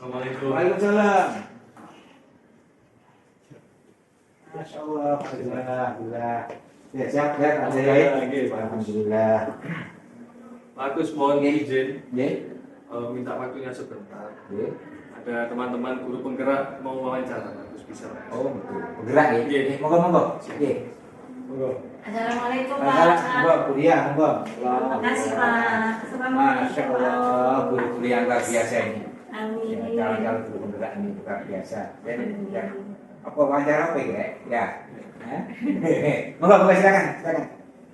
Assalamualaikum. Waalaikumsalam. Masya Allah, alhamdulillah. Ya, sehat ya, alhamdulillah. Pak Agus, mohon izin Ya, minta waktunya sebentar. ya. Ada teman-teman guru penggerak mau wawancara, Pak Agus, bisa Pak? Oh, betul. Bergerak ya. Iya. Monggo. Ya. Monggo. Assalamualaikum Masalah, Pak. monggo kuliah, monggo. Terima kasih Pak. Masya Allah, guru kuliah luar biasa ini. Amin. Ya, calon-calon guru penggerak ini luar biasa. Ya. Apa wawancara apa ya? Ya. Hah? Monggo silakan.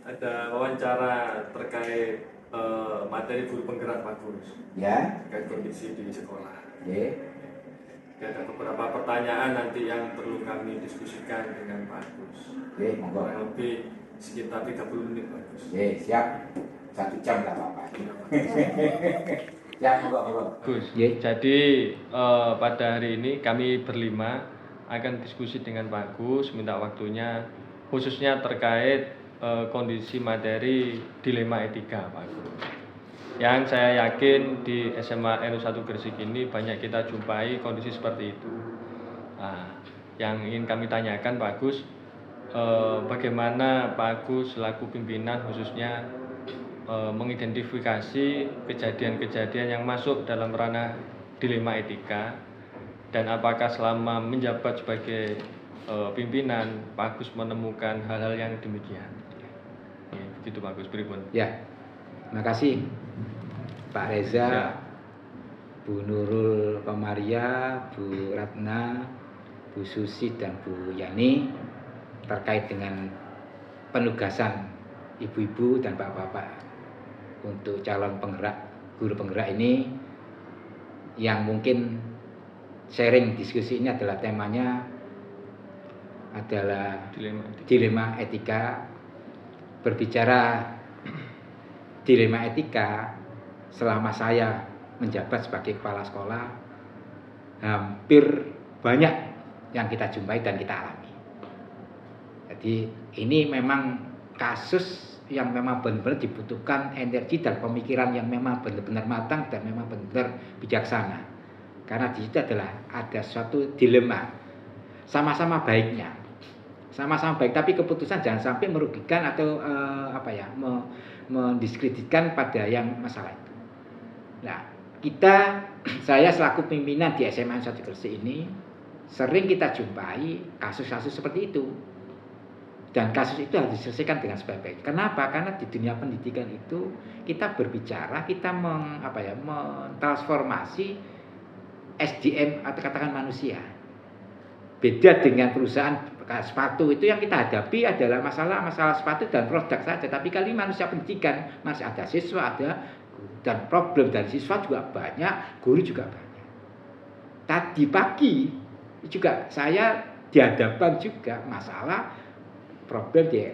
Ada wawancara terkait materi guru penggerak Pak Agus, Ya. terkait kondisi di sekolah. Ya. Ada beberapa pertanyaan nanti yang perlu kami diskusikan dengan Pak Agus. Oke, monggo. Kurang lebih sekitar 30 menit Pak Agus. Ya, siap. 1 jam tak apa-apa. Ya, monggo. Gus, Ya. jadi pada hari ini kami berlima akan diskusi dengan Pak Gus, minta waktunya khususnya terkait kondisi materi dilema etika Pak Gus. Yang saya yakin di SMA NU1 Gresik ini banyak kita jumpai kondisi seperti itu. Nah, yang ingin kami tanyakan Pak Gus, bagaimana Pak Gus selaku pimpinan khususnya mengidentifikasi kejadian-kejadian yang masuk dalam ranah dilema etika, dan apakah selama menjabat sebagai pimpinan Pak Agus menemukan hal-hal yang demikian. Ya, begitu Pak Agus, pripun. Ya, terima kasih Pak Reza, Ya. Bu Nurul Pamaria, Bu Ratna, Bu Susi, dan Bu Yani terkait dengan penugasan ibu-ibu dan bapak-bapak untuk calon penggerak, guru penggerak ini, yang mungkin sharing diskusi ini adalah temanya adalah dilema etika. Berbicara dilema etika selama saya menjabat sebagai kepala sekolah, hampir banyak yang kita jumpai dan kita alami. Jadi ini memang kasus yang memang benar-benar dibutuhkan energi dan pemikiran yang memang benar-benar matang dan memang benar-benar bijaksana. Karena di situ adalah ada suatu dilema, sama-sama baiknya, sama-sama baik, tapi keputusan jangan sampai merugikan atau mendiskreditkan pada yang masalah itu. Nah, saya selaku pimpinan di SMA 1 Gresik ini sering kita jumpai kasus-kasus seperti itu, dan kasus itu harus diselesaikan dengan sebaik-baik. Kenapa? Karena di dunia pendidikan itu kita berbicara, kita mentransformasi SDM atau katakan manusia. Beda dengan perusahaan sepatu, itu yang kita hadapi adalah masalah sepatu dan produk saja. Tapi kali manusia pendidikan masih ada siswa, ada guru, dan problem dari siswa juga banyak, guru juga banyak. Tadi pagi juga saya dihadapkan juga masalah problem di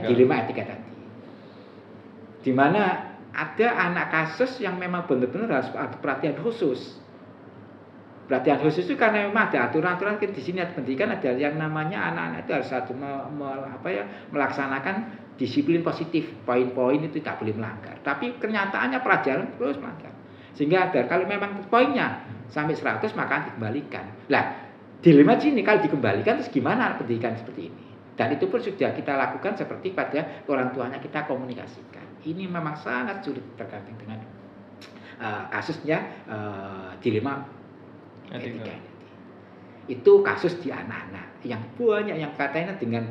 dilema etika tadi, di mana ada anak kasus yang memang benar-benar harus ada perhatian khusus. Perhatian khusus itu karena memang ada aturan-aturan di sini pendidikan, ada yang namanya anak-anak itu harus satu melaksanakan disiplin positif, poin-poin itu tidak boleh melanggar. Tapi kenyataannya pelajaran terus melanggar. Sehingga ada kalau memang poinnya sampai 100 maka dikembalikan. Lah, dilema sini kalau dikembalikan terus gimana pendidikan seperti ini? Dan itu pun sudah kita lakukan seperti pada orang tuanya kita komunikasikan. Ini memang sangat sulit tergantung dengan kasusnya dilema etika. Itu kasus di anak-anak yang banyak yang katanya dengan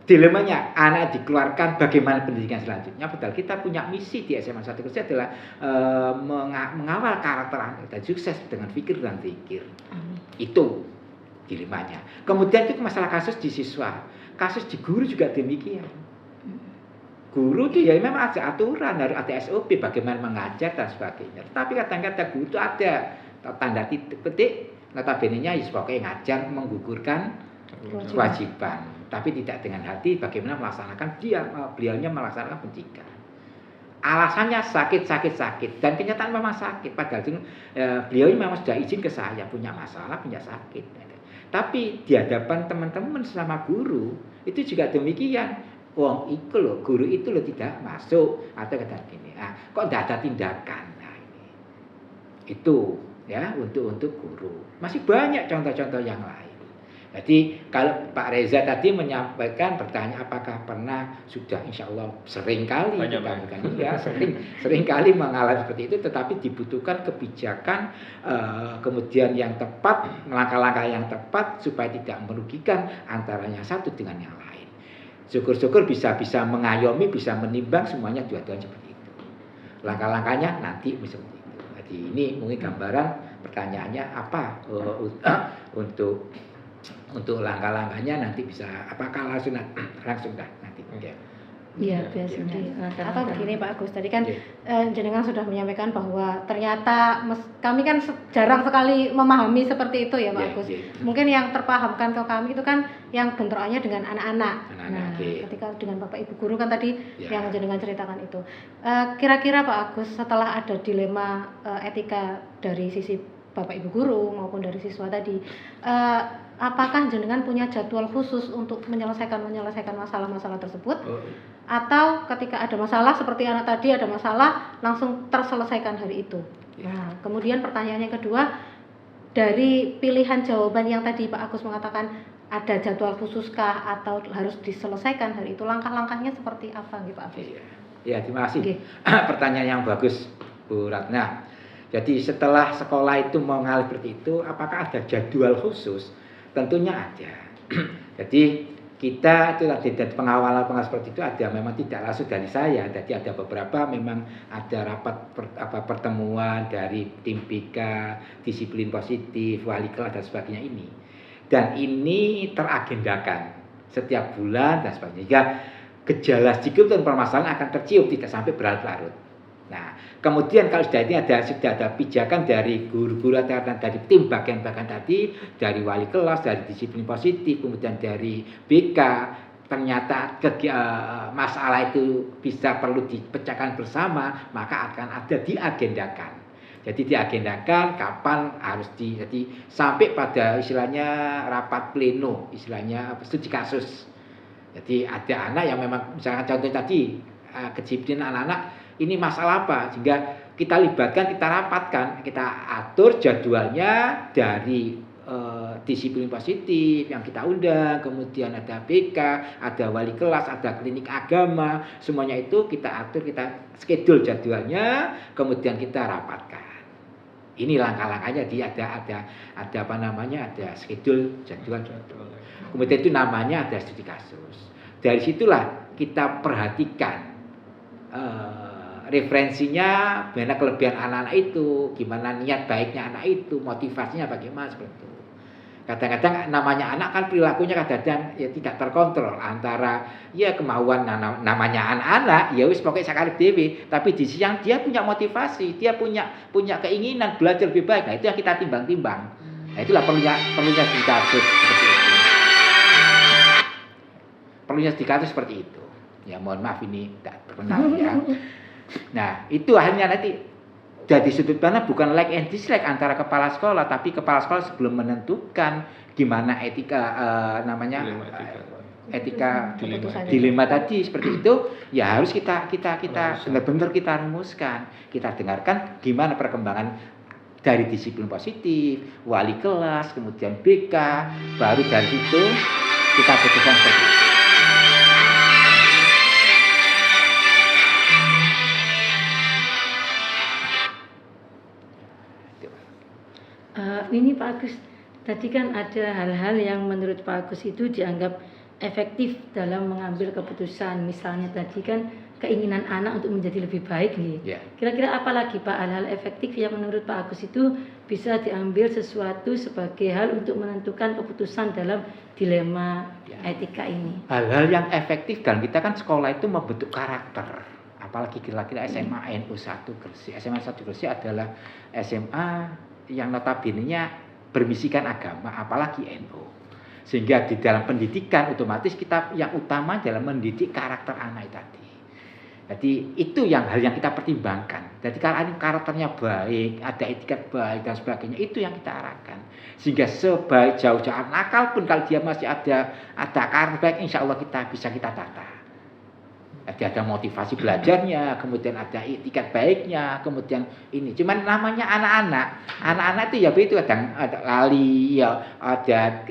dilemanya anak dikeluarkan bagaimana pendidikan selanjutnya. Padahal kita punya misi di SMA 1 Gresik adalah mengawal karakter anak dan sukses dengan pikir dan pikir. Itu dilemanya. Kemudian itu masalah kasus di siswa, kasus di guru juga demikian. Guru itu ya memang ada aturan, harus ada SOP bagaimana mengajar dan sebagainya. Tapi kadang-kadang guru itu ada tanda titik petik, notabene-nya pokoknya ngajar menggugurkan kewajiban, tapi tidak dengan hati bagaimana melaksanakan beliaunya melaksanakan pendidikan. Alasannya sakit, dan kenyataan memang sakit. Padahal beliau memang sudah izin ke saya punya masalah, punya sakit. Tapi di hadapan teman-teman selama guru itu juga demikian. Wong itu loh, guru itu loh tidak masuk atau kata gini. Kok tidak ada tindakan? Nah, ini. Itu ya untuk guru. Masih banyak contoh-contoh yang lain. Jadi kalau Pak Reza tadi menyampaikan pertanyaan apakah pernah sudah insya Allah sering kali Banyak, kita Pak. bukan iya sering kali mengalami seperti itu, tetapi dibutuhkan kebijakan kemudian yang tepat, langkah-langkah yang tepat supaya tidak merugikan antaranya satu dengan yang lain. Syukur-syukur bisa mengayomi, bisa menimbang semuanya dua-duanya seperti itu. Langkah-langkahnya nanti seperti itu. Jadi ini mungkin gambaran pertanyaannya apa untuk langkah-langkahnya nanti bisa apakah langsung dah nanti. Iya, biasanya. Atau begini Pak Agus, tadi kan Oke. jenengan sudah menyampaikan bahwa ternyata kami kan jarang sekali memahami seperti itu ya Pak Iya, Agus. iya. Mungkin yang terpahamkan ke kami itu kan yang bentrokannya dengan anak-anak. Anak-anak, Nah, oke. ketika dengan Bapak Ibu guru kan tadi Ya. yang jenengan ceritakan itu. Kira-kira Pak Agus setelah ada dilema etika dari sisi Bapak Ibu guru maupun dari siswa tadi, apakah jenengan punya jadwal khusus untuk menyelesaikan masalah-masalah tersebut? Atau ketika ada masalah seperti anak tadi ada masalah langsung terselesaikan hari itu. Ya. Nah, kemudian pertanyaan yang kedua, dari pilihan jawaban yang tadi Pak Agus mengatakan ada jadwal khususkah atau harus diselesaikan hari itu, langkah-langkahnya seperti apa gitu Pak Agus? Ya, terima kasih. Oke. Pertanyaan yang bagus Bu Ratna. Jadi setelah sekolah itu mengalami seperti itu, apakah ada jadwal khusus? Tentunya ada. Jadi kita itu tadi dari pengawalan seperti itu ada memang tidak langsung dari saya. Jadi ada beberapa memang ada rapat pertemuan dari tim BK, disiplin positif, wali kelas dan sebagainya ini. Dan ini teragendakan setiap bulan dan sebagainya. Sehingga gejala sedikit dan permasalahan akan tercium tidak sampai berlarut-larut. Nah, kemudian kalau sudah ada pijakan dari guru-guru atau dari tim bagian-bagian tadi, dari wali kelas, dari disiplin positif, kemudian dari BK, ternyata masalah itu bisa perlu dipecahkan bersama, maka akan ada diagendakan. Jadi diagendakan kapan harus jadi sampai pada istilahnya rapat pleno, istilahnya studi kasus. Jadi ada anak yang memang misalkan contoh tadi kedisiplinan anak-anak ini masalah apa, sehingga kita libatkan, kita rapatkan, kita atur jadwalnya dari disiplin positif yang kita undang, kemudian ada BK, ada wali kelas, ada klinik agama, semuanya itu kita atur, kita schedule jadwalnya, kemudian kita rapatkan. Ini langkah-langkahnya, ada apa namanya, ada schedule jadwal. Kemudian itu namanya ada studi kasus. Dari situlah kita perhatikan referensinya, bagaimana kelebihan anak-anak itu, gimana niat baiknya anak itu, motivasinya bagaimana seperti itu. Kadang-kadang namanya anak kan perilakunya kadang-kadang ya tidak terkontrol antara ya kemauan namanya anak-anak ya wis pokoknya sakar dewe, tapi di siang dia punya motivasi, dia punya keinginan belajar lebih baik. Nah, itu yang kita timbang-timbang. Nah, itulah perlunya studi kasus seperti itu. Perlunya studi kasus seperti itu. Ya mohon maaf ini tidak terkenal ya. Nah, itu hanya nanti dari sudut pandang bukan like and dislike antara kepala sekolah, tapi kepala sekolah sebelum menentukan gimana etika etika dilema tadi seperti itu, ya harus kita benar-benar kita rumuskan, kita dengarkan gimana perkembangan dari disiplin positif, wali kelas, kemudian BK, baru dari situ kita putuskan seperti itu. Ini Pak Agus, tadi kan ada hal-hal yang menurut Pak Agus itu dianggap efektif dalam mengambil keputusan. Misalnya tadi kan keinginan anak untuk menjadi lebih baik nih. Ya. Kira-kira apa lagi Pak hal-hal efektif yang menurut Pak Agus itu bisa diambil sesuatu sebagai hal untuk menentukan keputusan dalam dilema etika ini? Hal-hal yang efektif dan kita kan sekolah itu membentuk karakter. Apalagi kira-kira SMA NU 1 Gresik. SMA 1 Gresik adalah SMA yang notabene-nya bermisikan agama, apalagi NU. Sehingga di dalam pendidikan otomatis kita yang utama adalah mendidik karakter anak tadi. Jadi itu hal yang kita pertimbangkan. Jadi kalau karakternya baik, ada etiket baik dan sebagainya, itu yang kita arahkan. Sehingga sebaik jauh-jauh nakal pun kalau dia masih ada karakter baik, insya Allah kita bisa tata. Ada motivasi belajarnya, kemudian ada etikat baiknya, kemudian ini. Cuman namanya anak-anak itu ya itu ada lali, ya ada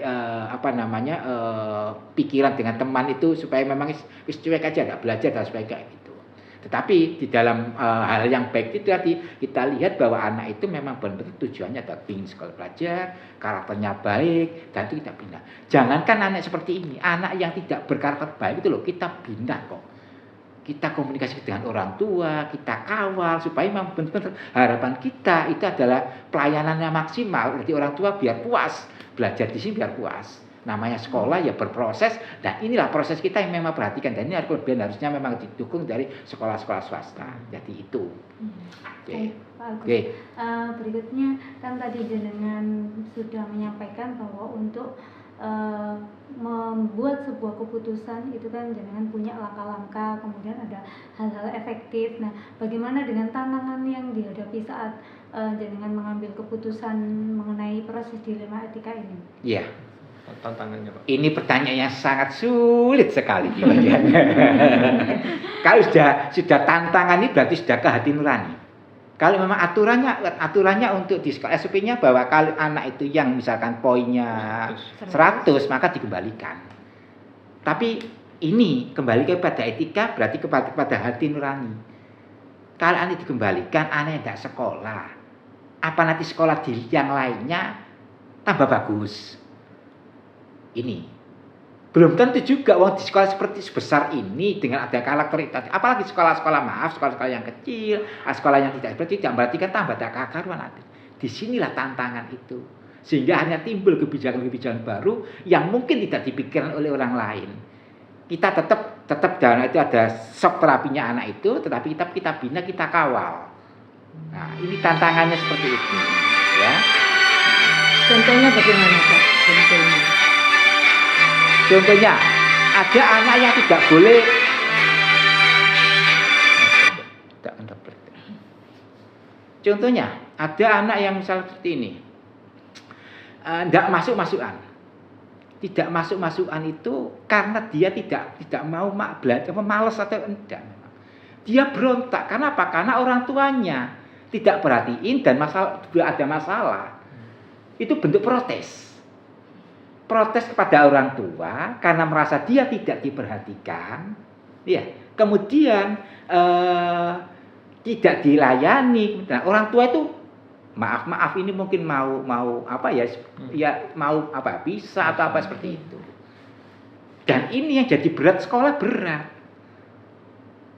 pikiran dengan teman itu supaya memang cuek aja, nggak belajar dan supaya kayak gitu. Tetapi di dalam hal yang baik itu tadi kita lihat bahwa anak itu memang benar-benar tujuannya adalah ingin sekolah belajar, karakternya baik, dan itu kita bina. Jangankan anak seperti ini, anak yang tidak berkarakter baik itu loh kita bina kok. Kita komunikasi dengan orang tua, kita kawal supaya memang benar-benar harapan kita itu adalah pelayanannya maksimal. Jadi orang tua biar puas, belajar di sini biar puas. Namanya sekolah ya berproses, dan inilah proses kita yang memang perhatikan, dan ini harusnya memang didukung dari sekolah-sekolah swasta. Jadi itu. Baik, Pak Agus. Oke. Berikutnya kan tadi jenengan sudah menyampaikan bahwa untuk membuat sebuah keputusan itu kan jenengan punya langkah-langkah, kemudian ada hal-hal efektif. Nah, bagaimana dengan tantangan yang dihadapi saat jenengan mengambil keputusan mengenai proses dilema etika ini? Iya. Tantangannya, Pak. Ini pertanyaan yang sangat sulit sekali. Kalau sudah tantangan ini berarti sudah ke hati nurani. Kalau memang aturannya untuk di sekolah SOP-nya bahwa kalau anak itu yang misalkan poinnya 100 maka dikembalikan. Tapi ini kembali kepada etika berarti kepada hati nurani. Kalau anak dikembalikan, anak tidak sekolah, apa nanti sekolah di yang lainnya tambah bagus? Ini belum tentu juga di sekolah seperti sebesar ini dengan ada karakter, apalagi sekolah-sekolah sekolah-sekolah yang kecil, sekolah yang tidak seperti itu, berarti kan tambah tak karuan nanti. Disinilah tantangan itu, sehingga hanya timbul kebijakan-kebijakan baru yang mungkin tidak dipikirkan oleh orang lain. Kita tetap dalam itu ada shock terapinya anak itu, tetapi kita bina, kita kawal. Nah, ini tantangannya seperti itu, ya. Contohnya bagaimana, Pak? Contohnya, ada anak yang tidak boleh. Contohnya, ada anak yang misal seperti ini, tidak masuk-masukan. Tidak masuk-masukan itu karena dia tidak mau belajar, malas atau enggak. Dia berontak, karena apa? Karena orang tuanya tidak perhatiin dan ada masalah. Itu bentuk protes. Protes kepada orang tua karena merasa dia tidak diperhatikan, ya. Kemudian tidak dilayani. Nah, orang tua itu maaf ini mungkin mau apa ya? Ya mau apa bisa atau apa seperti itu. Dan ini yang jadi berat sekolah berat.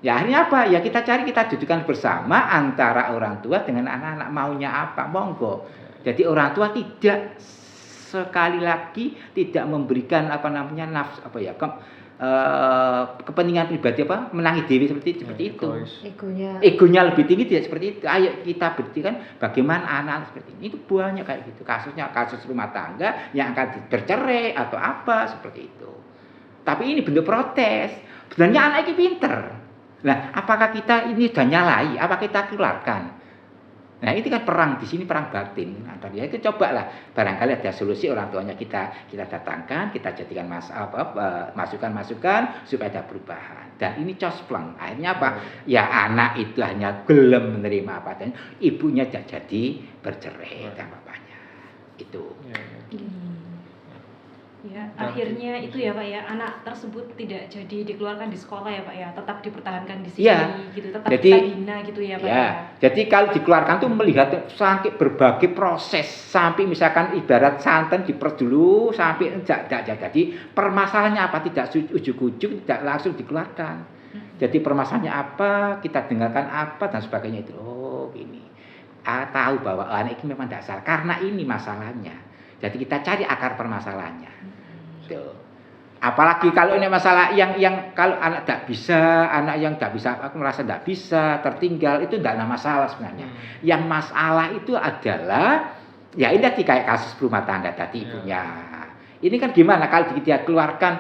Ya akhirnya apa? Ya kita dudukkan bersama antara orang tua dengan anak-anak maunya apa, monggo. Jadi orang tua tidak sekali lagi tidak memberikan kepentingan pribadi menangi diri seperti itu. Egonya lebih tinggi, tidak seperti itu. Ayo kita buktikan bagaimana anak seperti ini. Itu banyak kayak gitu. Kasus rumah tangga yang akan bercerai atau apa seperti itu. Tapi ini bentuk protes. Sebenarnya anak ini pinter. Nah, apakah kita ini sudah nyalai? Apa kita keluarkan? Nah, ini kan perang di sini, perang batin. Nah, tadi itu cobalah barangkali ada solusi, orang tuanya kita datangkan, kita jadikan masukan supaya ada perubahan. Dan ini cosplang. Akhirnya apa? Ya anak itu hanya gelem menerima apa adanya, ibunya jadi bercerai dan bapaknya. Itu. Ya, akhirnya itu ya Pak ya, anak tersebut tidak jadi dikeluarkan di sekolah ya Pak ya, tetap dipertahankan di sini gitu, tetap kita bina gitu ya Pak ya. Jadi kalau dikeluarkan tuh melihat sampai berbagai proses, sampai misalkan ibarat santan diperes dulu sampai jadi permasalahannya apa, tidak ujuk-ujuk, tidak langsung dikeluarkan. Jadi permasalahannya apa, kita dengarkan apa dan sebagainya itu. Oh ini, tahu bahwa anak ini memang tidak salah karena ini masalahnya. Jadi kita cari akar permasalahannya. Apalagi kalau ini masalah yang kalau anak tidak bisa, anak yang tidak bisa, aku merasa tidak bisa, tertinggal, itu tidak ada masalah sebenarnya. Yang masalah itu adalah ya ini tadi kayak kasus rumah tangga tadi ibunya. Ini kan gimana kalau dia keluarkan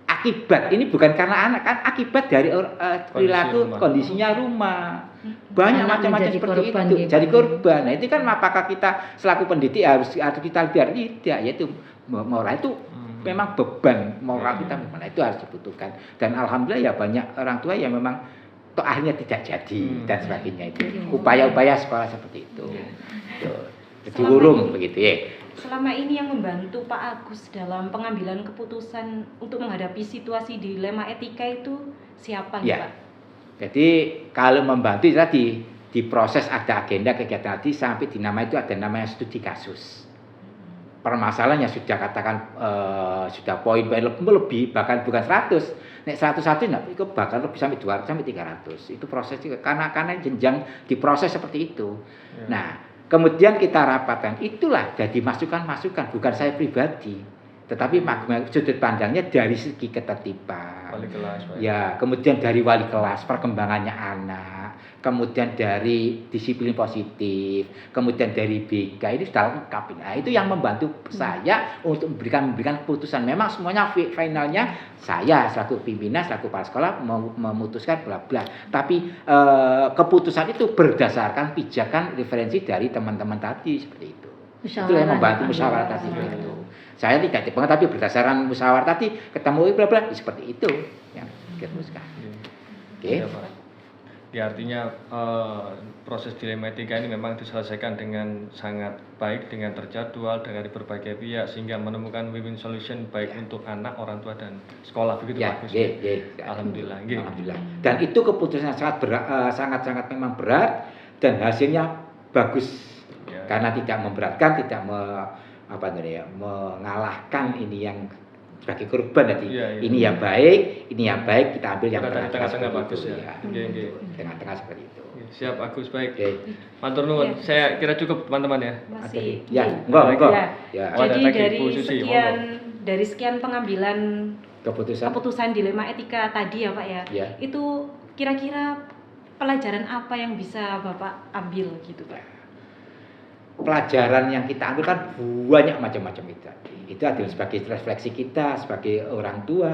akibat, ini bukan karena anak kan, akibat dari perilaku kondisinya rumah. Banyak macam-macam seperti itu. Jadi korban. Nah, itu kan apakah kita selaku pendidik harus kita biar tidak, yaitu moral itu memang beban moral kita memang itu harus dibutuhkan. Dan alhamdulillah ya banyak orang tua yang memang toh akhirnya tidak jadi dan sebagainya itu. Upaya-upaya sekolah seperti itu. Jadi urung begitu ya. Selama ini yang membantu Pak Agus dalam pengambilan keputusan untuk menghadapi situasi dilema etika itu siapa nih, Ya. Pak? Jadi kalau membantu tadi diproses ada agenda kegiatan tadi sampai di nama itu ada namanya studi kasus. Permasalahannya sudah katakan sudah poin-poin lebih bahkan bukan 100. Nek 101 enggak itu bahkan lebih sampai 200 sampai 300. Itu proses juga karena jenjang diproses seperti itu. Nah, kemudian kita rapatkan itulah jadi masukan-masukan bukan saya pribadi. Tetapi sudut pandangnya dari segi ketertiban. Wali kelas, Pak. Ya, kemudian dari wali kelas, perkembangannya anak, kemudian dari disiplin positif, kemudian dari BK ini sudah lengkap. Nah, itu yang membantu saya untuk memberikan keputusan. Memang semuanya finalnya saya selaku pimpinan, selaku kepala sekolah memutuskan bla bla. Tapi keputusan itu berdasarkan pijakan referensi dari teman-teman tadi seperti itu. Itu yang membantu musyawarah tadi itu. Saya tidak dipengaruhi tapi berdasarkan musyawarah tadi ketemu bla bla seperti itu yang kita teruskan. Oke. Ya, Pak. Ya, artinya proses dilema etika ini memang diselesaikan dengan sangat baik, dengan terjadwal, dari berbagai pihak sehingga menemukan win-win solution baik untuk anak, orang tua dan sekolah begitu Ya, Pak Agus. Alhamdulillah. Nggih. Alhamdulillah. Dan itu keputusan sangat berat, sangat memang berat dan hasilnya bagus Ya. karena tidak memberatkan, tidak mengalahkan ini yang sebagai korban tadi. Iya. Ini yang baik, kita ambil yang Kita dari tengah-tengah bagus ya. Ya. Nggih. Tengah-tengah seperti itu. Siap Agus, baik. Oke. Matur nuwun. Ya. Saya kira cukup teman-teman ya. Masih. Ya, enggak. Ya. Ya. Oh, ada Jadi lagi, dari Bu Susi, dari sekian pengambilan Keputusan. dilema etika tadi ya Pak ya. Ya. Itu kira-kira pelajaran apa yang bisa Bapak ambil gitu Pak? Pelajaran yang kita ambil kan banyak macam-macam itu. Itu adalah sebagai refleksi kita sebagai orang tua,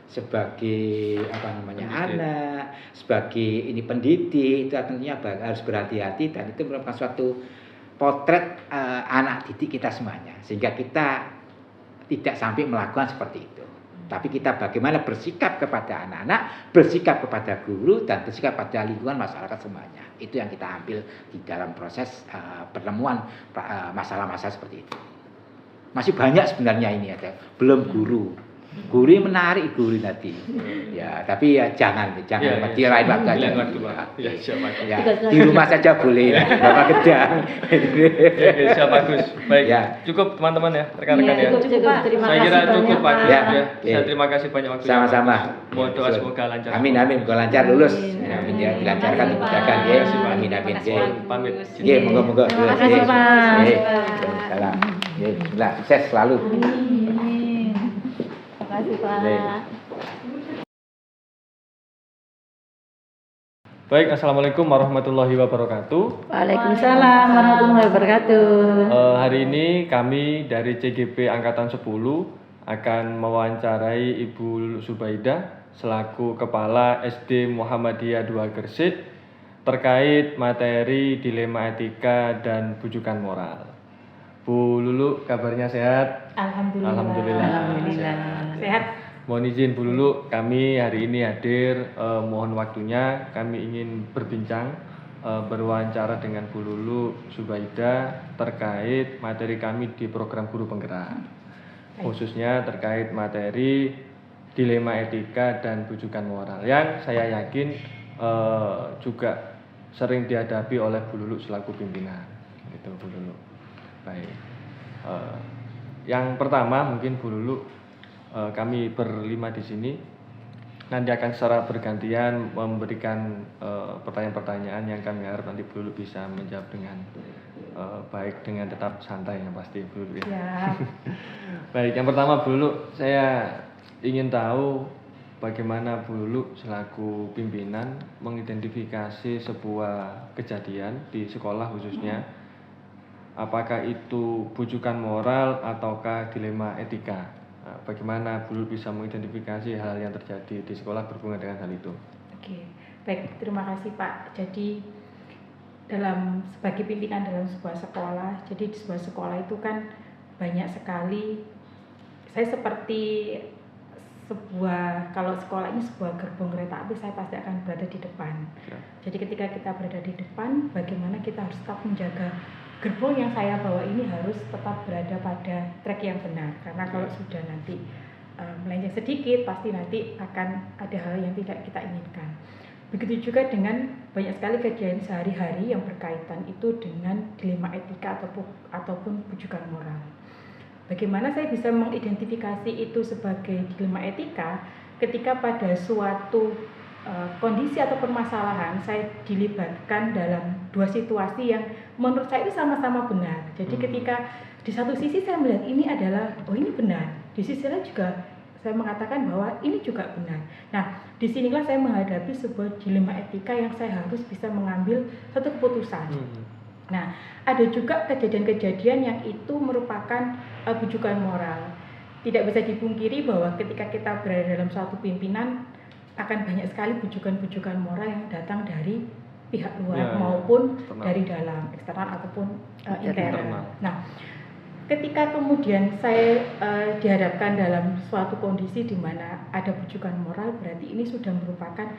sebagai Pendidik. anak, sebagai ini pendidik, itu tentunya harus berhati-hati dan itu merupakan suatu potret anak didik kita semuanya sehingga kita tidak sampai melakukan seperti itu. Tapi kita bagaimana bersikap kepada anak-anak, bersikap kepada guru, dan bersikap pada lingkungan masyarakat semuanya. Itu yang kita ambil di dalam proses pertemuan masalah-masalah seperti itu. Masih banyak sebenarnya ini ada, belum guru. Guru menarik guru nanti. Ya, tapi ya jangan Ya, diraih waktu aja. Lain waktu, Pak. Ya, siap Pak. Ya, di rumah saja boleh, Bapak Gedang. Ya, siap Agus. Baik. Ya. Cukup teman-teman ya, rekan-rekan ya. Cukup. Terima Saya kasih kira banyak, cukup Pak Agus Ya. ya. Oke. Saya terima kasih banyak waktunya. Sama-sama. Mohon doa semoga lancar. Amin, semoga lancar lulus. Amin ya, dilancarkan, Terima kasih, dimudahkan Pak. ya. Terima kasih, Amin, Terima kasih, ya. Pak. Pamit. Ya, moga-moga. Terima kasih, Pak. Salam. Ya, bismillah, sukses selalu. Terima kasih Pak. Baik, assalamualaikum warahmatullahi wabarakatuh. Waalaikumsalam warahmatullahi wabarakatuh. Hari ini kami dari CGP Angkatan 10 akan mewawancarai Ibu Subaidah selaku Kepala SD Muhammadiyah 2 Gresik terkait materi dilema etika dan bujukan moral. Bu Lulu, kabarnya sehat? Alhamdulillah. Sehat. Mohon izin Bu Lulu, kami hari ini hadir, mohon waktunya, kami ingin berbincang, berwawancara dengan Bu Lulu Subaidah terkait materi kami di program Guru Penggerak, khususnya terkait materi dilema etika dan bujukan moral, yang saya yakin juga sering dihadapi oleh Bu Lulu selaku pimpinan, gitu Bu Lulu. Baik, yang pertama mungkin Bu Lulu, kami berlima di sini nanti akan secara bergantian memberikan pertanyaan-pertanyaan yang kami harap nanti Bu Lulu bisa menjawab dengan baik, dengan tetap santai yang pasti Bu Lulu. Ya. Baik, yang pertama Bu Lulu, saya ingin tahu bagaimana Bu Lulu selaku pimpinan mengidentifikasi sebuah kejadian di sekolah khususnya, apakah itu bujukan moral ataukah dilema etika. Nah, bagaimana Bu Lulu bisa mengidentifikasi hal yang terjadi di sekolah berhubungan dengan hal itu? Oke, baik, terima kasih Pak. Jadi sebagai pimpinan dalam sebuah sekolah, jadi di sebuah sekolah itu kan banyak sekali saya seperti kalau sekolah ini sebuah gerbong kereta api, saya pasti akan berada di depan. Ya. Jadi ketika kita berada di depan, bagaimana kita harus tetap menjaga gerbong yang saya bawa ini harus tetap berada pada trek yang benar. Karena kalau sudah nanti melenceng sedikit, pasti nanti akan ada hal yang tidak kita inginkan. Begitu juga dengan banyak sekali kejadian sehari-hari yang berkaitan itu dengan dilema etika ataupun bujukan moral. Bagaimana saya bisa mengidentifikasi itu sebagai dilema etika ketika pada suatu kondisi atau permasalahan saya dilibatkan dalam dua situasi yang menurut saya itu sama-sama benar. Jadi ketika di satu sisi saya melihat ini adalah ini benar, di sisi lain juga saya mengatakan bahwa ini juga benar. Nah, disinilah saya menghadapi sebuah dilema etika yang saya harus bisa mengambil satu keputusan. Nah, ada juga kejadian-kejadian yang itu merupakan bujukan moral. Tidak bisa dipungkiri bahwa ketika kita berada dalam suatu pimpinan akan banyak sekali bujukan-bujukan moral yang datang dari pihak luar maupun dari dalam, eksternal ataupun internal. Nah, ketika kemudian saya dihadapkan dalam suatu kondisi di mana ada bujukan moral, berarti ini sudah merupakan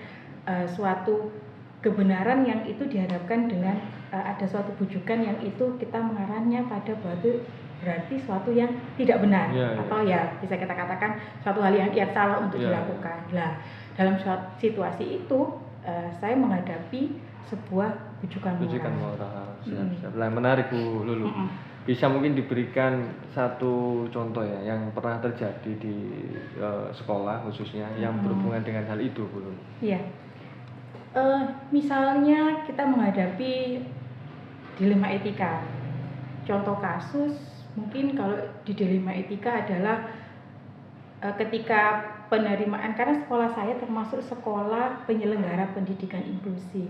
suatu kebenaran yang itu dihadapkan dengan ada suatu bujukan yang itu kita mengarahnya pada berarti suatu yang tidak benar atau ya bisa kita katakan suatu hal yang salah untuk dilakukan. Nah, dalam suatu situasi itu saya menghadapi sebuah bujukan moral. Siap. Menarik Bu Lulu. Bisa mungkin diberikan satu contoh ya yang pernah terjadi di sekolah khususnya yang berhubungan dengan hal itu Bu Lulu. Iya. Misalnya kita menghadapi dilema etika. Contoh kasus mungkin kalau di dilema etika adalah ketika penerimaan, karena sekolah saya termasuk sekolah penyelenggara pendidikan inklusi.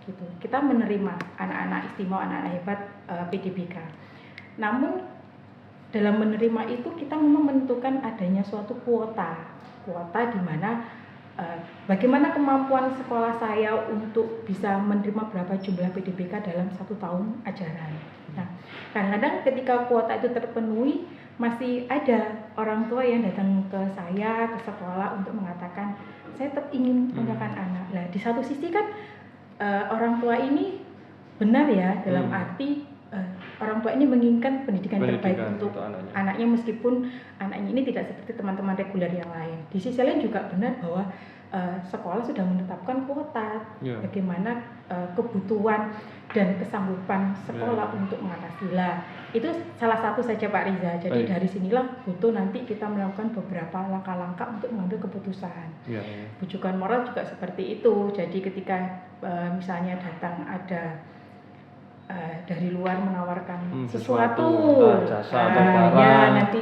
Gitu. Kita menerima anak-anak istimewa, anak-anak hebat PDBK. Namun dalam menerima itu kita memang menentukan adanya suatu kuota di mana bagaimana kemampuan sekolah saya untuk bisa menerima berapa jumlah PDBK dalam 1 tahun ajaran. Nah, kadang-kadang ketika kuota itu terpenuhi, masih ada orang tua yang datang ke saya, ke sekolah untuk mengatakan, saya tetap ingin menggunakan anak. Nah, di satu sisi kan orang tua ini benar ya, dalam arti orang tua ini menginginkan pendidikan terbaik untuk anaknya meskipun anaknya ini tidak seperti teman-teman reguler yang lain. Di sisi lain juga benar bahwa sekolah sudah menetapkan kuota bagaimana kebutuhan dan kesanggupan sekolah untuk mengatasi. Itu salah satu saja Pak Riza. Jadi dari sinilah butuh nanti kita melakukan beberapa langkah-langkah untuk mengambil keputusan. Bujukan moral juga seperti itu. Jadi ketika misalnya datang ada dari luar menawarkan sesuatu jasa atau barang, nanti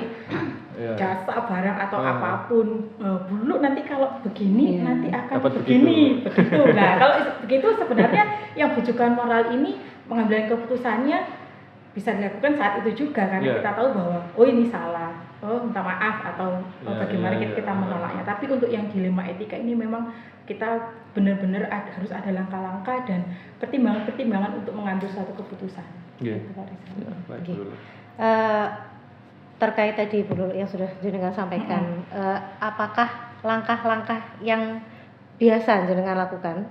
jasa barang atau apapun, dulu nanti kalau begini nanti akan begini begitu. Nah, kalau begitu sebenarnya yang bujukan moral ini pengambilan keputusannya bisa dilakukan saat itu juga karena kita tahu bahwa ini salah, minta maaf atau bagaimana kita menolaknya. Tapi untuk yang dilema etika ini memang kita benar-benar harus ada langkah-langkah dan pertimbangan-pertimbangan untuk mengambil suatu keputusan. Terkait tadi Bu Lulu yang sudah jenengan sampaikan, apakah langkah-langkah yang biasa jenengan lakukan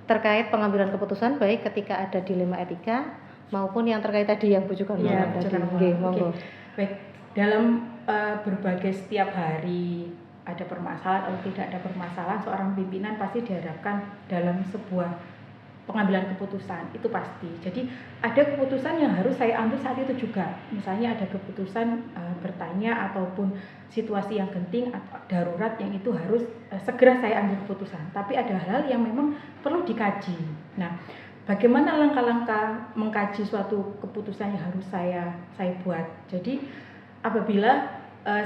terkait pengambilan keputusan baik ketika ada dilema etika maupun yang terkait tadi yang bujukan moral tadi? Baik, dalam berbagai setiap hari ada permasalahan atau tidak ada permasalahan, seorang pimpinan pasti dihadapkan dalam sebuah pengambilan keputusan, itu pasti. Jadi ada keputusan yang harus saya ambil saat itu juga. Misalnya ada keputusan bertanya ataupun situasi yang genting atau darurat yang itu harus segera saya ambil keputusan. Tapi ada hal yang memang perlu dikaji. Nah, bagaimana langkah-langkah mengkaji suatu keputusan yang harus saya buat. Jadi apabila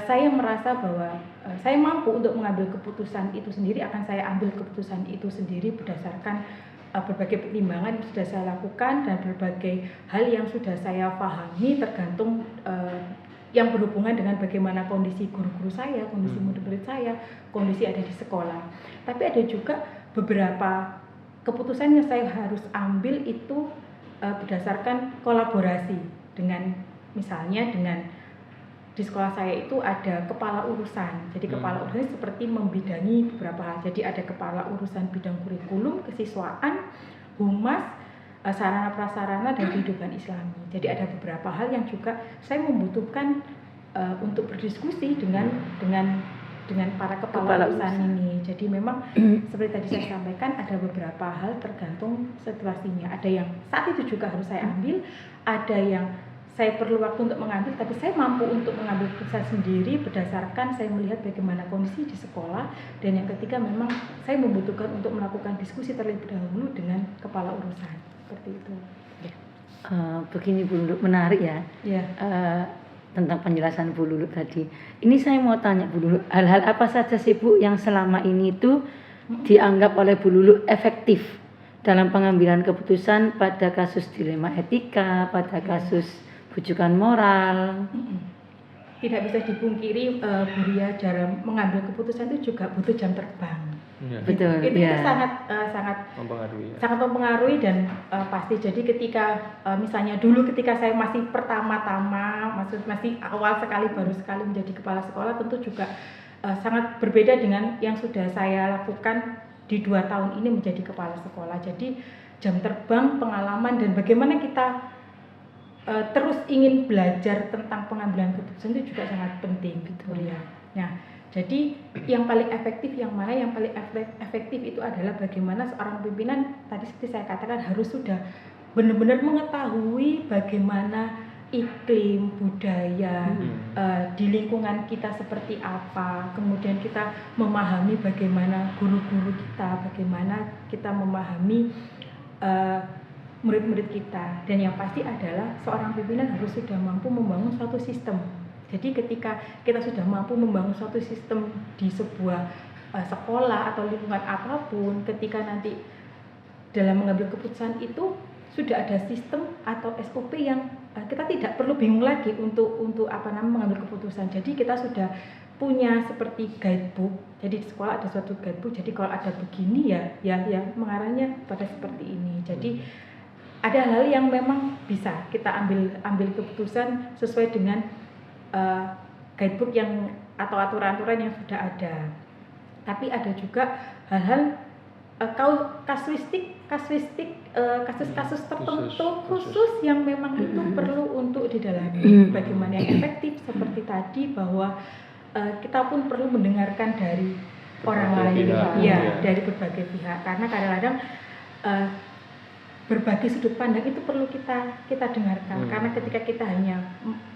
saya merasa bahwa saya mampu untuk mengambil keputusan itu sendiri, akan saya ambil keputusan itu sendiri berdasarkan berbagai pertimbangan yang sudah saya lakukan dan berbagai hal yang sudah saya pahami tergantung yang berhubungan dengan bagaimana kondisi guru-guru saya, kondisi murid-murid saya, kondisi ada di sekolah. Tapi ada juga beberapa keputusan yang saya harus ambil itu berdasarkan kolaborasi dengan misalnya dengan di sekolah saya itu ada kepala urusan. Jadi kepala urusan seperti membidangi beberapa hal. Jadi ada kepala urusan bidang kurikulum, kesiswaan, humas, sarana prasarana dan kehidupan Islami. Jadi ada beberapa hal yang juga saya membutuhkan untuk berdiskusi dengan para kepala urusan ini. Jadi memang seperti tadi saya sampaikan, ada beberapa hal tergantung situasinya. Ada yang saat itu juga harus saya ambil, ada yang saya perlu waktu untuk mengambil, tapi saya mampu untuk mengambil keputusan sendiri berdasarkan saya melihat bagaimana kondisi di sekolah. Dan yang ketiga memang saya membutuhkan untuk melakukan diskusi terlebih dahulu dengan kepala urusan. Seperti itu. Begini Bu Lulu, menarik ya. Ya. Tentang penjelasan Bu Lulu tadi. Ini saya mau tanya Bu Lulu, hal-hal apa saja sih Bu yang selama ini itu dianggap oleh Bu Lulu efektif dalam pengambilan keputusan pada kasus dilema etika, pada kasus bujukan moral? Tidak bisa dipungkiri Bu Ria, dalam mengambil keputusan itu juga butuh jam terbang. Ya. Betul. Itu Ya. sangat Mempengaruhi. Ya. sangat mempengaruhi dan pasti. Jadi ketika misalnya dulu ketika saya masih pertama-tama, masih awal sekali, baru sekali menjadi kepala sekolah, tentu juga sangat berbeda dengan yang sudah saya lakukan di 2 tahun ini menjadi kepala sekolah. Jadi jam terbang, pengalaman, dan bagaimana kita terus ingin belajar tentang pengambilan keputusan itu juga sangat penting, gitu ya. Nah, jadi yang paling efektif yang mana? Yang paling efektif itu adalah bagaimana seorang pimpinan, tadi seperti saya katakan, harus sudah benar-benar mengetahui bagaimana iklim, budaya di lingkungan kita seperti apa. Kemudian kita memahami bagaimana guru-guru kita, bagaimana kita memahami murid-murid kita. Dan yang pasti adalah seorang pimpinan harus sudah mampu membangun suatu sistem. Jadi ketika kita sudah mampu membangun suatu sistem di sebuah sekolah atau lingkungan apapun, ketika nanti dalam mengambil keputusan itu sudah ada sistem atau SOP yang kita tidak perlu bingung lagi untuk mengambil keputusan. Jadi kita sudah punya seperti guidebook. Jadi di sekolah ada suatu guidebook. Jadi kalau ada begini ya mengarahnya pada seperti ini. Jadi ada hal yang memang bisa kita ambil keputusan sesuai dengan guidebook yang atau aturan-aturan yang sudah ada. Tapi ada juga hal-hal kasus-kasus tertentu khusus yang memang itu perlu untuk didalami. Bagaimana yang efektif seperti tadi, bahwa kita pun perlu mendengarkan dari orang lain, dari berbagai pihak, karena kadang-kadang berbagai sudut pandang itu perlu kita dengarkan. Karena ketika kita hanya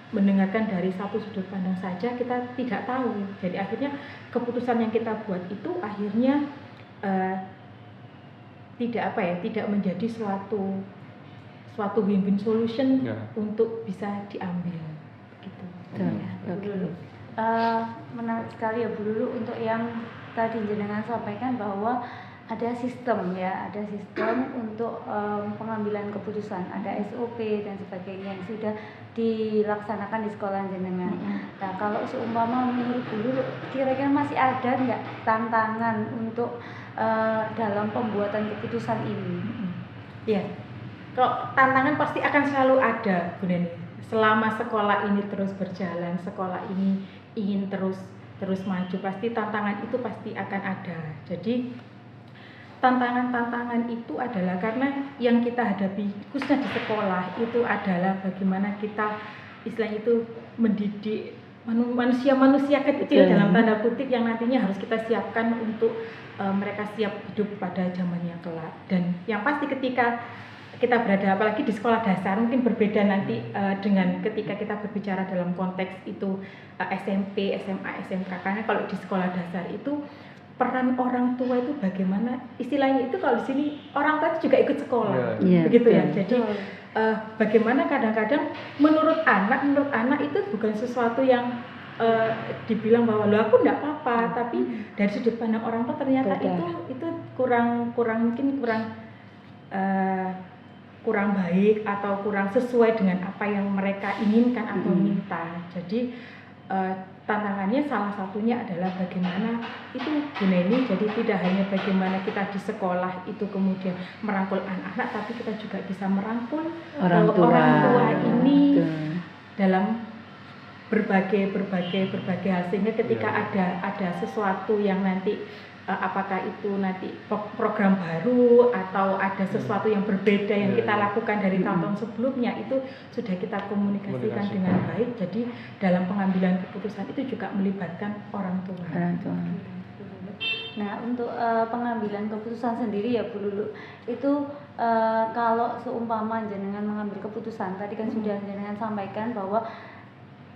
mendengarkan dari satu sudut pandang saja, kita tidak tahu. Jadi akhirnya keputusan yang kita buat itu akhirnya tidak menjadi suatu win-win solution untuk bisa diambil, gitu. Menarik sekali ya Bu Lulu untuk yang tadi jenengan sampaikan bahwa ada sistem untuk pengambilan keputusan, ada SOP dan sebagainya yang sudah dilaksanakan di sekolah jenengan. Nah, kalau seumpama menurut Bu Lulu, kira-kira masih ada nggak tantangan untuk dalam pembuatan keputusan ini? Ya, kalau tantangan pasti akan selalu ada, Bu Neni. Selama sekolah ini terus berjalan, sekolah ini ingin terus maju, pasti tantangan itu pasti akan ada. Jadi tantangan-tantangan itu adalah karena yang kita hadapi khususnya di sekolah itu adalah bagaimana kita istilahnya itu mendidik manusia kecil dalam tanda kutip yang nantinya harus kita siapkan untuk mereka siap hidup pada zamannya kelak. Dan yang pasti ketika kita berada apalagi di sekolah dasar mungkin berbeda nanti dengan ketika kita berbicara dalam konteks itu SMP, SMA, SMK, karena kalau di sekolah dasar itu peran orang tua itu bagaimana, istilahnya itu kalau di sini orang tua itu juga ikut sekolah, begitu ya. Jadi bagaimana kadang-kadang menurut anak itu bukan sesuatu yang dibilang bahwa lo aku enggak apa-apa, tapi dari sudut pandang orang tua ternyata itu kurang baik atau kurang sesuai dengan apa yang mereka inginkan atau minta. Jadi tantangannya salah satunya adalah bagaimana itu Bu Neni, jadi tidak hanya bagaimana kita di sekolah itu kemudian merangkul anak-anak, tapi kita juga bisa merangkul orang tua ini dalam berbagai hal, sehingga ketika ada sesuatu yang nanti apakah itu nanti program baru atau ada sesuatu yang berbeda yang kita lakukan dari tahun-tahun sebelumnya, itu sudah kita komunikasikan dengan baik. Jadi dalam pengambilan keputusan itu juga melibatkan orang tua. Nah, untuk pengambilan keputusan sendiri ya Bu Lulu, itu kalau seumpama jenengan mengambil keputusan, tadi kan sudah jenengan sampaikan bahwa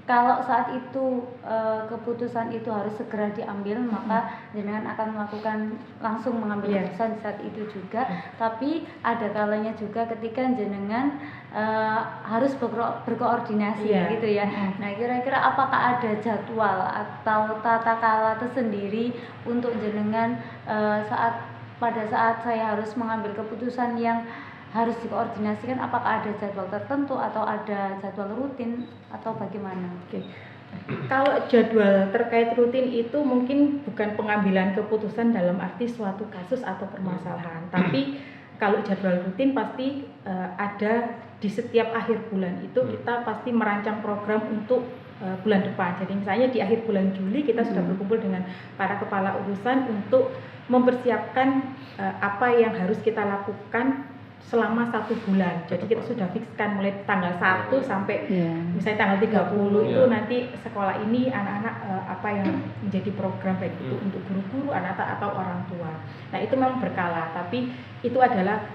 kalau saat itu keputusan itu harus segera diambil, maka jenengan akan langsung mengambil keputusan saat itu juga. Tapi ada kalanya juga ketika jenengan harus berkoordinasi gitu ya. Nah, kira-kira apakah ada jadwal atau tata cara tersendiri untuk jenengan pada saat saya harus mengambil keputusan yang harus dikoordinasikan, apakah ada jadwal tertentu atau ada jadwal rutin atau bagaimana? Kalau jadwal terkait rutin itu mungkin bukan pengambilan keputusan dalam arti suatu kasus atau permasalahan, tapi kalau jadwal rutin pasti ada di setiap akhir bulan itu kita pasti merancang program untuk bulan depan. Jadi misalnya di akhir bulan Juli kita sudah berkumpul dengan para kepala urusan untuk mempersiapkan apa yang harus kita lakukan selama 1 bulan. Jadi kita sudah fikskan mulai tanggal 1 sampai misalnya tanggal 30 itu nanti sekolah ini anak-anak apa yang menjadi program baik itu untuk guru-guru, anak-anak atau orang tua. Nah, itu memang berkala, tapi itu adalah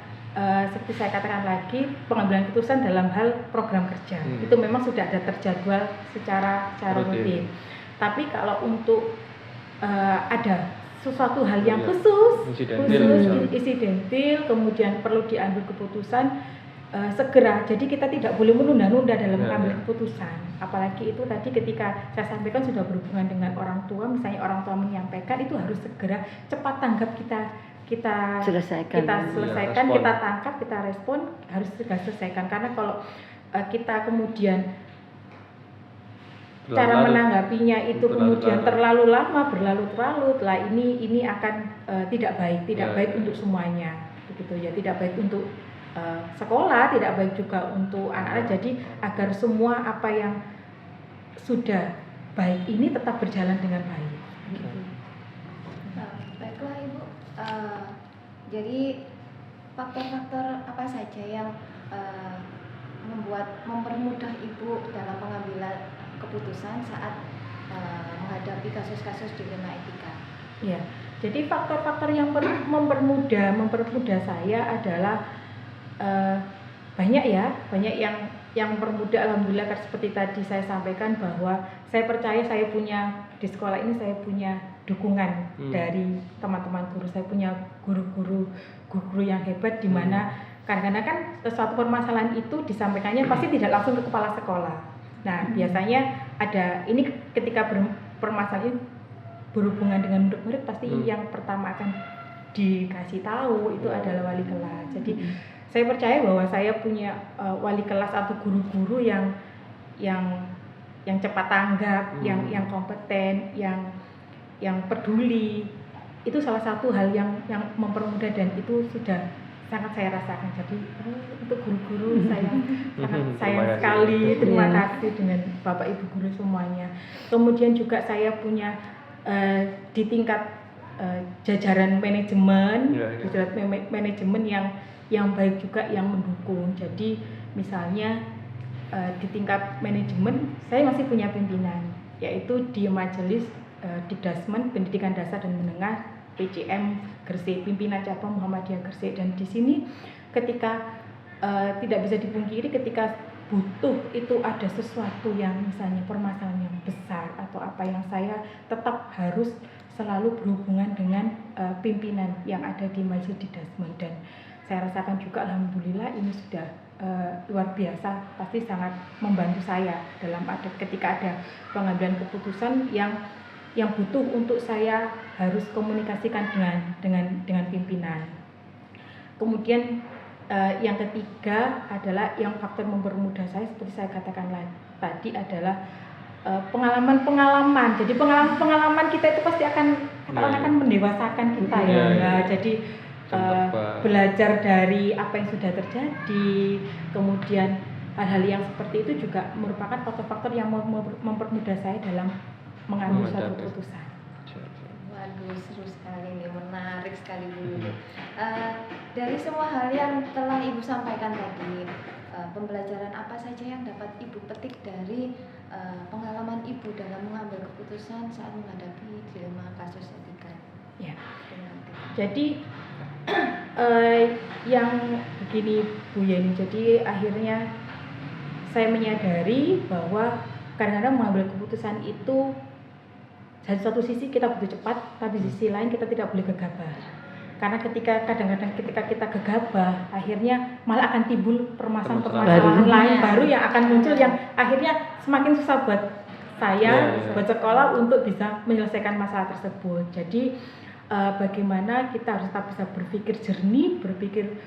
seperti saya katakan lagi, pengambilan keputusan dalam hal program kerja. Itu memang sudah ada terjadwal secara rutin. Tapi kalau untuk ada sesuatu hal yang khusus insidentil, kemudian perlu diambil keputusan segera. Jadi kita tidak boleh menunda-nunda dalam mengambil keputusan. Apalagi itu tadi ketika saya sampaikan sudah berhubungan dengan orang tua, misalnya orang tua menyampaikan, itu harus segera cepat tanggap kita selesaikan, kita tangkap, kita respon, harus segera selesaikan. Karena kalau kita kemudian cara menanggapinya itu kemudian terlalu lama, berlarut-larut, lah ini akan tidak baik untuk semuanya, begitu ya, tidak baik untuk sekolah, tidak baik juga untuk anak-anak. Jadi agar semua apa yang sudah baik ini tetap berjalan dengan baik. Baiklah Ibu, jadi faktor-faktor apa saja yang mempermudah Ibu dalam pengambilan keputusan saat menghadapi kasus-kasus dilema etika? Ya, jadi faktor-faktor yang mempermudah saya adalah banyak yang mempermudah. Alhamdulillah, seperti tadi saya sampaikan bahwa saya percaya di sekolah ini saya punya dukungan dari teman-teman guru. Saya punya guru-guru yang hebat, di mana kadang-kadang kan suatu permasalahan itu disampaikannya pasti tidak langsung ke kepala sekolah. Nah, biasanya ada ini ketika permasalahan berhubungan dengan murid-murid, pasti yang pertama akan dikasih tahu itu adalah wali kelas. Jadi saya percaya bahwa saya punya wali kelas atau guru-guru yang cepat tanggap, yang kompeten, yang peduli. Itu salah satu hal yang mempermudah, dan itu sudah sangat saya rasakan. Jadi untuk guru-guru saya sangat sayang sekali, terima kasih dengan Bapak Ibu guru semuanya. Kemudian juga saya punya di tingkat jajaran manajemen, yang baik juga, yang mendukung. Jadi misalnya di tingkat manajemen saya masih punya pimpinan, yaitu di Majelis Dikdasmen Pendidikan Dasar dan Menengah PCM Gresik, pimpinan cabang Muhammadiyah Gresik. Dan di sini ketika tidak bisa dipungkiri, ketika butuh itu ada sesuatu yang misalnya permasalahan yang besar atau apa, yang saya tetap harus selalu berhubungan dengan pimpinan yang ada di Majelis Dikdasmen. Dan saya rasakan juga alhamdulillah ini sudah luar biasa, pasti sangat membantu saya dalam ketika ada pengambilan keputusan yang butuh untuk saya harus komunikasikan dengan pimpinan. Kemudian yang ketiga adalah yang faktor mempermudah saya, seperti saya katakan tadi, adalah pengalaman. Jadi pengalaman kita itu pasti akan mendewasakan kita ya. Nah, jadi belajar dari apa yang sudah terjadi, kemudian hal-hal yang seperti itu juga merupakan faktor-faktor yang mempermudah saya dalam mengambil suatu keputusan. Waduh, seru sekali nih, menarik sekali Bu Lulu. Dari semua hal yang telah Ibu sampaikan tadi, pembelajaran apa saja yang dapat Ibu petik dari pengalaman Ibu dalam mengambil keputusan saat menghadapi dilema kasus etika? Ya. Jadi yang begini Bu Yeni, jadi akhirnya saya menyadari bahwa kadang-kadang mengambil keputusan itu dari satu sisi kita butuh cepat, tapi di sisi lain kita tidak boleh gegabah. Karena kadang-kadang ketika kita gegabah, akhirnya malah akan timbul permasalahan lain baru yang akan muncul, yang akhirnya semakin susah buat saya, buat sekolah untuk bisa menyelesaikan masalah tersebut. Jadi bagaimana kita harus tetap bisa berpikir jernih, berpikir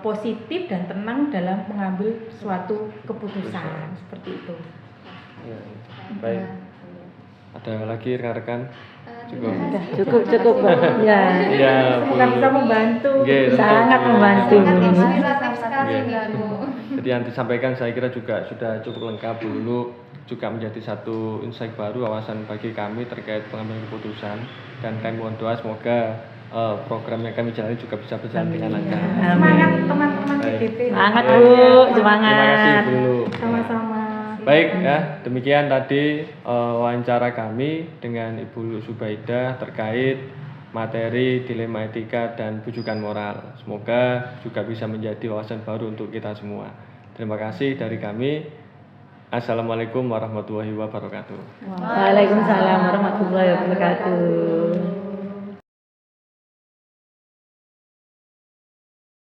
positif dan tenang dalam mengambil suatu keputusan seperti itu. Ya, baik. Ada lagi rekan-rekan? Cukup Pak. Ya. Semoga bisa membantu. Sangat membantu. Inspiratif sekali nih Bu. Jadi yang disampaikan saya kira juga sudah cukup lengkap dulu, juga menjadi satu insight baru, wawasan bagi kami terkait pengambilan keputusan, dan kami mohon doa semoga program yang kami jalani juga bisa berjalan dengan lancar. Semangat teman-teman PDP. Semangat Bu, semangat. Terima kasih Bu Lulu. Sama-sama. Baik ya, demikian tadi wawancara kami dengan Ibu Lulu Subaidah terkait materi dilema etika dan bujukan moral. Semoga juga bisa menjadi wawasan baru untuk kita semua. Terima kasih dari kami. Assalamualaikum warahmatullahi wabarakatuh. Waalaikumsalam warahmatullahi wabarakatuh.